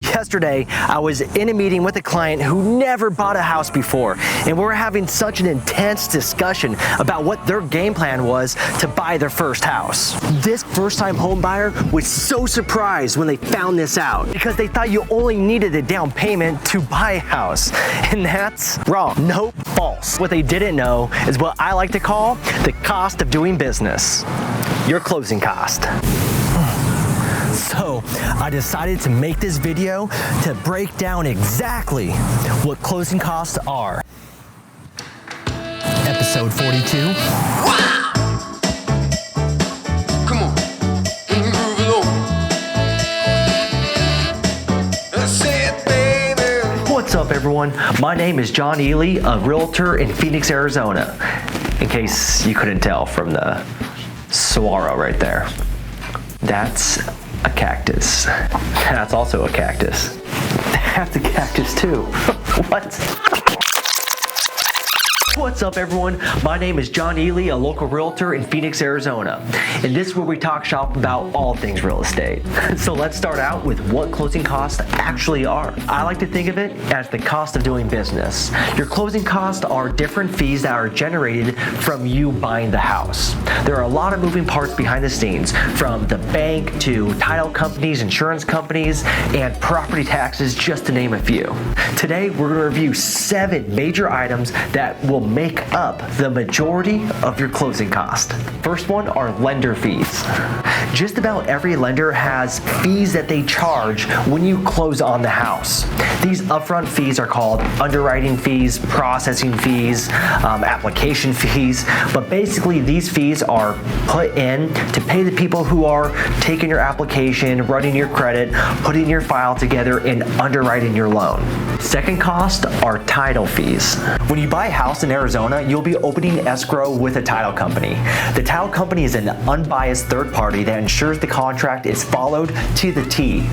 Yesterday, I was in a meeting with a client who never bought a house before, and we were having such an intense discussion about what their game plan was to buy their first house. This first-time home buyer was so surprised when they found this out because they thought you only needed a down payment to buy a house, and that's wrong. Nope, false. What they didn't know is what I like to call the cost of doing business. Your closing cost. So I decided to make this video to break down exactly what closing costs are. Episode 42. Wow! Come on, move it on. That's it, baby. What's up, everyone? My name is John Ely, a realtor in Phoenix, Arizona. In case you couldn't tell from the saguaro right there. That's a cactus. That's also a cactus. That's a cactus too. What? What's up, everyone? My name is John Ely, a local realtor in Phoenix, Arizona. And this is where we talk shop about all things real estate. So let's start out with what closing costs actually are. I like to think of it as the cost of doing business. Your closing costs are different fees that are generated from you buying the house. There are a lot of moving parts behind the scenes, from the bank to title companies, insurance companies, and property taxes, just to name a few. Today, we're going to review 7 major items that will make up the majority of your closing cost. First one are lender fees. Just about every lender has fees that they charge when you close on the house. These upfront fees are called underwriting fees, processing fees, application fees, but basically these fees are put in to pay the people who are taking your application, running your credit, putting your file together, and underwriting your loan. Second cost are title fees. When you buy a house in Arizona, you'll be opening escrow with a title company. The title company is an unbiased third party that ensures the contract is followed to the T.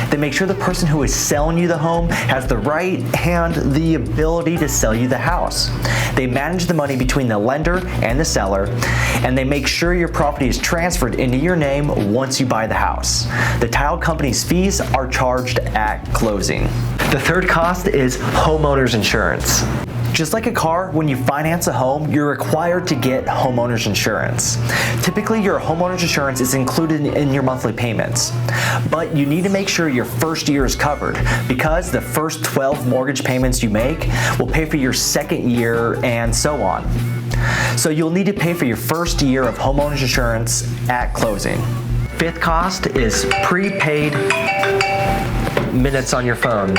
They make sure the person who is selling you the home has the right and the ability to sell you the house. They manage the money between the lender and the seller, and they make sure your property is transferred into your name once you buy the house. The title company's fees are charged at closing. The third cost is homeowners insurance. Just like a car, when you finance a home, you're required to get homeowners insurance. Typically, your homeowners insurance is included in your monthly payments, but you need to make sure your first year is covered because the first 12 mortgage payments you make will pay for your second year and so on. So you'll need to pay for your first year of homeowners insurance at closing. Fifth cost is prepaid minutes on your phone.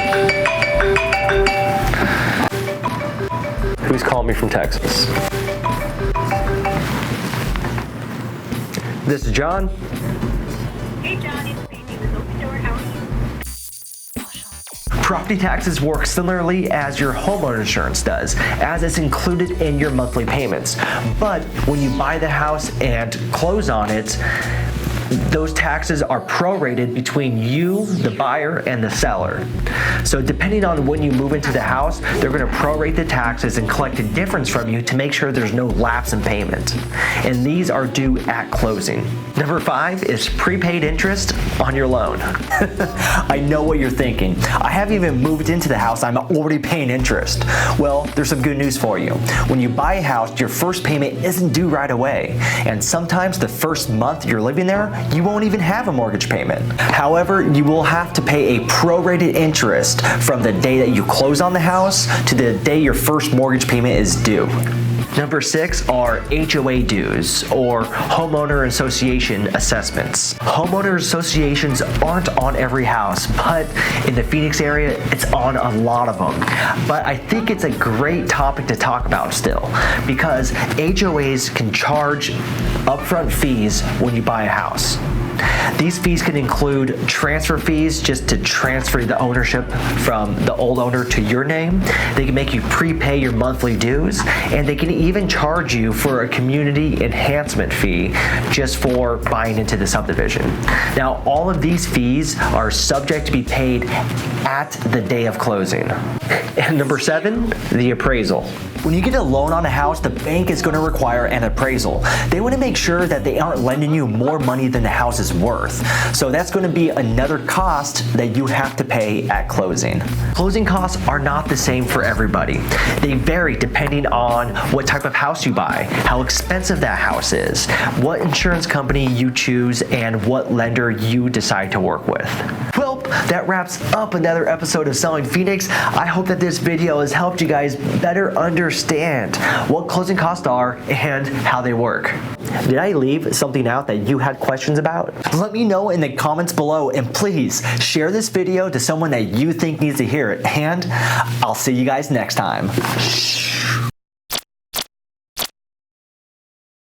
Who's calling me from Texas? This is John. Hey John, it's Phoebe with Open Door. How are you? Property taxes work similarly as your homeowner insurance does, as it's included in your monthly payments. But when you buy the house and close on it, those taxes are prorated between you, the buyer, and the seller. So depending on when you move into the house, they're going to prorate the taxes and collect a difference from you to make sure there's no lapse in payment. And these are due at closing. Number 5 is prepaid interest on your loan. I know what you're thinking. I haven't even moved into the house, I'm already paying interest. Well, there's some good news for you. When you buy a house, your first payment isn't due right away. And sometimes the first month you're living there, you won't even have a mortgage payment. However, you will have to pay a prorated interest from the day that you close on the house to the day your first mortgage payment is due. Number 6 are HOA dues, or Homeowner Association Assessments. Homeowner associations aren't on every house, but in the Phoenix area, it's on a lot of them. But I think it's a great topic to talk about still, because HOAs can charge upfront fees when you buy a house. These fees can include transfer fees, just to transfer the ownership from the old owner to your name. They can make you prepay your monthly dues, and they can even charge you for a community enhancement fee just for buying into the subdivision. Now, all of these fees are subject to be paid at the day of closing. And number 7, the appraisal. When you get a loan on a house, the bank is going to require an appraisal. They want to make sure that they aren't lending you more money than the house is worth. So that's going to be another cost that you have to pay at closing. Closing costs are not the same for everybody. They vary depending on what type of house you buy, how expensive that house is, what insurance company you choose, and what lender you decide to work with. Well, that wraps up another episode of Selling Phoenix. I hope that this video has helped you guys better understand what closing costs are and how they work. Did I leave something out that you had questions about? Let me know in the comments below, and please share this video to someone that you think needs to hear it. And I'll see you guys next time.